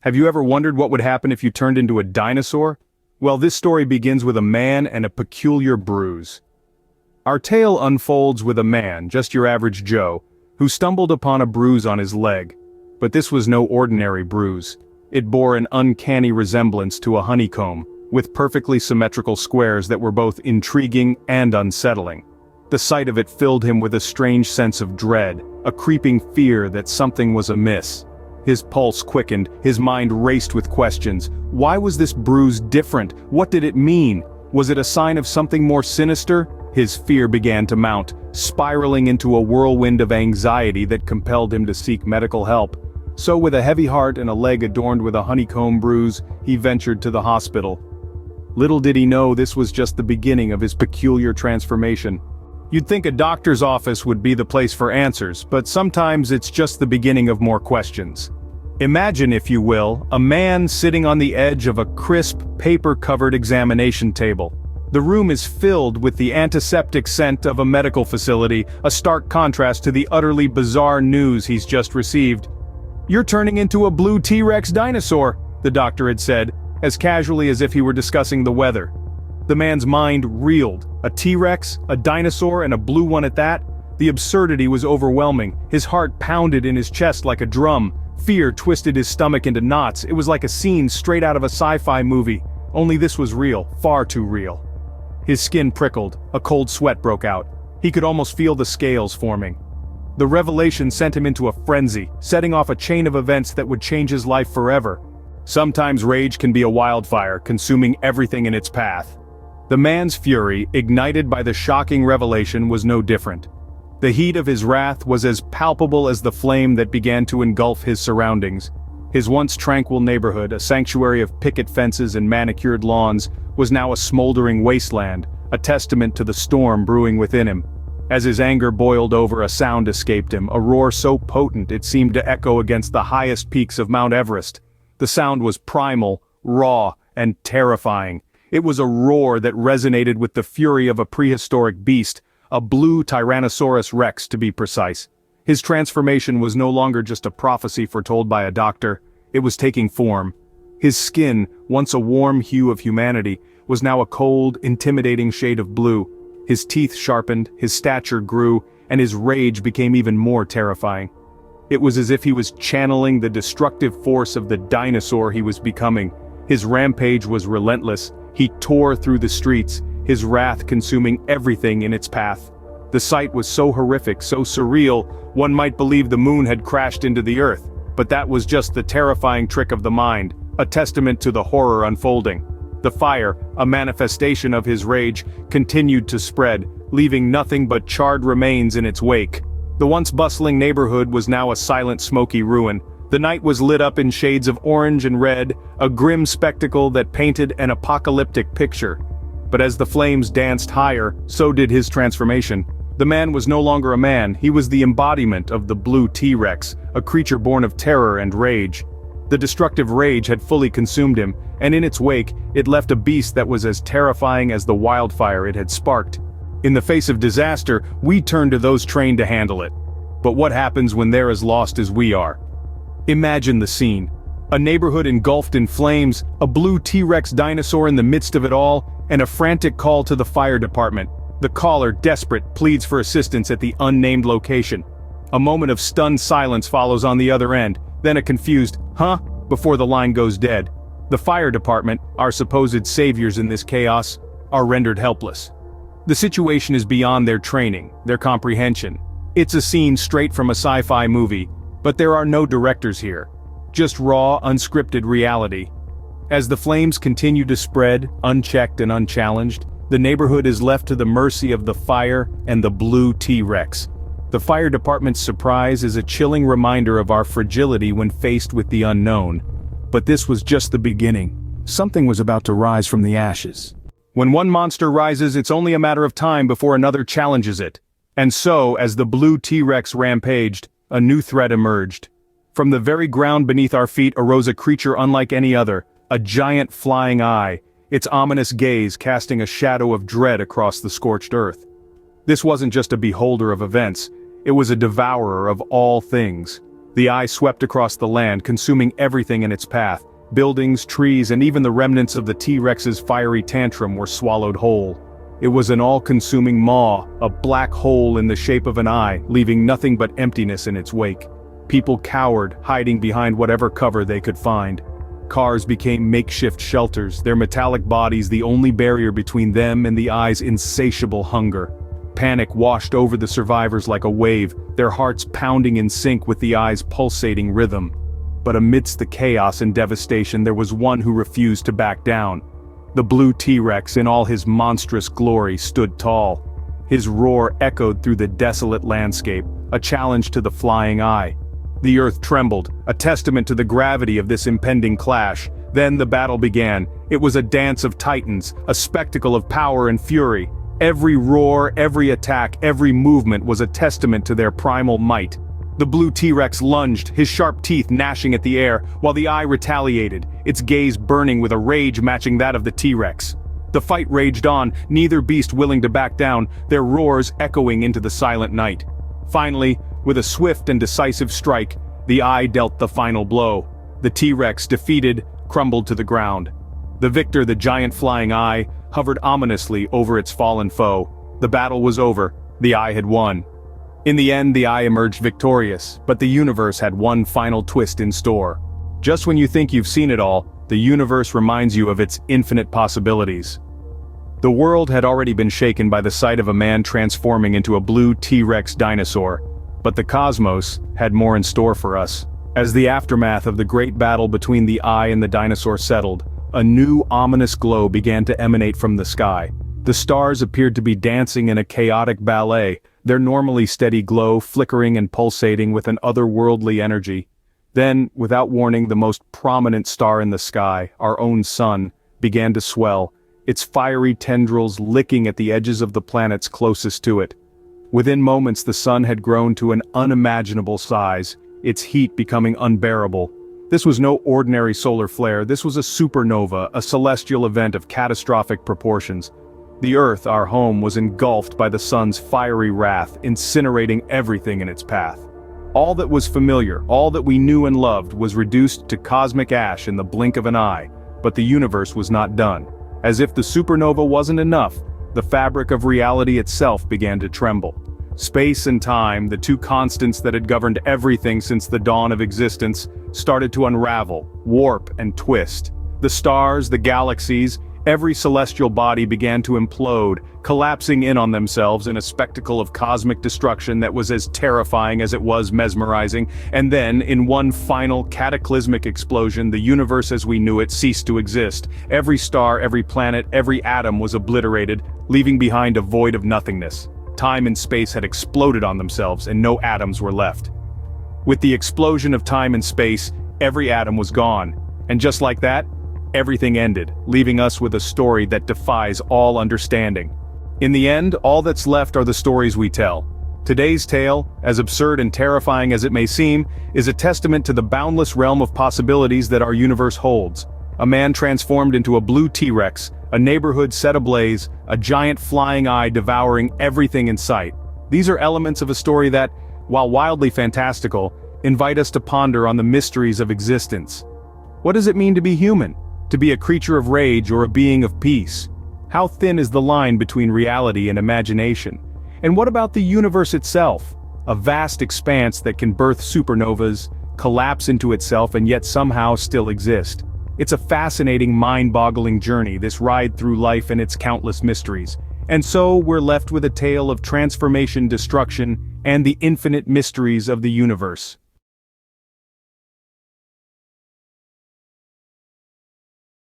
Have you ever wondered what would happen if you turned into a dinosaur? Well, this story begins with a man and a peculiar bruise. Our tale unfolds with a man, just your average Joe, who stumbled upon a bruise on his leg. But this was no ordinary bruise. It bore an uncanny resemblance to a honeycomb, with perfectly symmetrical squares that were both intriguing and unsettling. The sight of it filled him with a strange sense of dread, a creeping fear that something was amiss. His pulse quickened, his mind raced with questions. Why was this bruise different? What did it mean? Was it a sign of something more sinister? His fear began to mount, spiraling into a whirlwind of anxiety that compelled him to seek medical help. So with a heavy heart and a leg adorned with a honeycomb bruise, he ventured to the hospital. Little did he know this was just the beginning of his peculiar transformation. You'd think a doctor's office would be the place for answers, but sometimes it's just the beginning of more questions. Imagine, if you will, a man sitting on the edge of a crisp, paper-covered examination table. The room is filled with the antiseptic scent of a medical facility, a stark contrast to the utterly bizarre news he's just received. "You're turning into a blue T-Rex dinosaur," the doctor had said, as casually as if he were discussing the weather. The man's mind reeled. A T-Rex, a dinosaur, and a blue one at that? The absurdity was overwhelming. His heart pounded in his chest like a drum. Fear twisted his stomach into knots. It was like a scene straight out of a sci-fi movie. Only this was real, far too real. His skin prickled. A cold sweat broke out. He could almost feel the scales forming. The revelation sent him into a frenzy, setting off a chain of events that would change his life forever. Sometimes rage can be a wildfire, consuming everything in its path. The man's fury, ignited by the shocking revelation, was no different. The heat of his wrath was as palpable as the flame that began to engulf his surroundings. His once tranquil neighborhood, a sanctuary of picket fences and manicured lawns, was now a smoldering wasteland, a testament to the storm brewing within him. As his anger boiled over, a sound escaped him, a roar so potent it seemed to echo against the highest peaks of Mount Everest. The sound was primal, raw, and terrifying. It was a roar that resonated with the fury of a prehistoric beast, a blue Tyrannosaurus Rex to be precise. His transformation was no longer just a prophecy foretold by a doctor, it was taking form. His skin, once a warm hue of humanity, was now a cold, intimidating shade of blue. His teeth sharpened, his stature grew, and his rage became even more terrifying. It was as if he was channeling the destructive force of the dinosaur he was becoming. His rampage was relentless. He tore through the streets, his wrath consuming everything in its path. The sight was so horrific, so surreal, one might believe the moon had crashed into the earth. But that was just the terrifying trick of the mind, a testament to the horror unfolding. The fire, a manifestation of his rage, continued to spread, leaving nothing but charred remains in its wake. The once bustling neighborhood was now a silent, smoky ruin. The night was lit up in shades of orange and red, a grim spectacle that painted an apocalyptic picture. But as the flames danced higher, so did his transformation. The man was no longer a man, he was the embodiment of the blue T-Rex, a creature born of terror and rage. The destructive rage had fully consumed him, and in its wake, it left a beast that was as terrifying as the wildfire it had sparked. In the face of disaster, we turn to those trained to handle it. But what happens when they're as lost as we are? Imagine the scene. A neighborhood engulfed in flames, a blue T-Rex dinosaur in the midst of it all, and a frantic call to the fire department. The caller, desperate, pleads for assistance at the unnamed location. A moment of stunned silence follows on the other end, then a confused, "Huh?" before the line goes dead. The fire department, our supposed saviors in this chaos, are rendered helpless. The situation is beyond their training, their comprehension. It's a scene straight from a sci-fi movie, but there are no directors here. Just raw, unscripted reality. As the flames continue to spread, unchecked and unchallenged, the neighborhood is left to the mercy of the fire and the blue T-Rex. The fire department's surprise is a chilling reminder of our fragility when faced with the unknown. But this was just the beginning. Something was about to rise from the ashes. When one monster rises, it's only a matter of time before another challenges it. And so, as the blue T-Rex rampaged, a new threat emerged. From the very ground beneath our feet arose a creature unlike any other, a giant flying eye, its ominous gaze casting a shadow of dread across the scorched earth. This wasn't just a beholder of events, it was a devourer of all things. The eye swept across the land, consuming everything in its path. Buildings, trees, and even the remnants of the T-Rex's fiery tantrum were swallowed whole. It was an all-consuming maw, a black hole in the shape of an eye, leaving nothing but emptiness in its wake. People cowered, hiding behind whatever cover they could find. Cars became makeshift shelters, their metallic bodies the only barrier between them and the eye's insatiable hunger. Panic washed over the survivors like a wave, their hearts pounding in sync with the eye's pulsating rhythm. But amidst the chaos and devastation there was one who refused to back down. The blue T-Rex in all his monstrous glory stood tall. His roar echoed through the desolate landscape, a challenge to the flying eye. The earth trembled, a testament to the gravity of this impending clash. Then the battle began. It was a dance of titans, a spectacle of power and fury. Every roar, every attack, every movement was a testament to their primal might. The blue T-Rex lunged, his sharp teeth gnashing at the air, while the eye retaliated, its gaze burning with a rage matching that of the T-Rex. The fight raged on, neither beast willing to back down, their roars echoing into the silent night. Finally, with a swift and decisive strike, the eye dealt the final blow. The T-Rex, defeated, crumbled to the ground. The victor, the giant flying eye, hovered ominously over its fallen foe. The battle was over, the eye had won. In the end, the eye emerged victorious, but the universe had one final twist in store. Just when you think you've seen it all, the universe reminds you of its infinite possibilities. The world had already been shaken by the sight of a man transforming into a blue T-Rex dinosaur, but the cosmos had more in store for us. As the aftermath of the great battle between the eye and the dinosaur settled, a new ominous glow began to emanate from the sky. The stars appeared to be dancing in a chaotic ballet, their normally steady glow flickering and pulsating with an otherworldly energy. Then, without warning, the most prominent star in the sky, our own sun, began to swell, its fiery tendrils licking at the edges of the planets closest to it. Within moments the sun had grown to an unimaginable size, its heat becoming unbearable. This was no ordinary solar flare, this was a supernova, a celestial event of catastrophic proportions. The Earth, our home, was engulfed by the sun's fiery wrath, incinerating everything in its path. All that was familiar, all that we knew and loved, was reduced to cosmic ash in the blink of an eye, but the universe was not done. As if the supernova wasn't enough, the fabric of reality itself began to tremble. Space and time, the two constants that had governed everything since the dawn of existence, started to unravel, warp and twist. The stars, the galaxies, every celestial body began to implode, collapsing in on themselves in a spectacle of cosmic destruction that was as terrifying as it was mesmerizing, and then, in one final cataclysmic explosion, the universe as we knew it ceased to exist. Every star, every planet, every atom was obliterated, leaving behind a void of nothingness. Time and space had exploded on themselves, and no atoms were left. With the explosion of time and space, every atom was gone, and just like that, everything ended, leaving us with a story that defies all understanding. In the end, all that's left are the stories we tell. Today's tale, as absurd and terrifying as it may seem, is a testament to the boundless realm of possibilities that our universe holds. A man transformed into a blue T-Rex, a neighborhood set ablaze, a giant flying eye devouring everything in sight. These are elements of a story that, while wildly fantastical, invite us to ponder on the mysteries of existence. What does it mean to be human? To be a creature of rage or a being of peace? How thin is the line between reality and imagination? And what about the universe itself? A vast expanse that can birth supernovas, collapse into itself and yet somehow still exist. It's a fascinating, mind-boggling journey, this ride through life and its countless mysteries. And so we're left with a tale of transformation, destruction, and the infinite mysteries of the universe.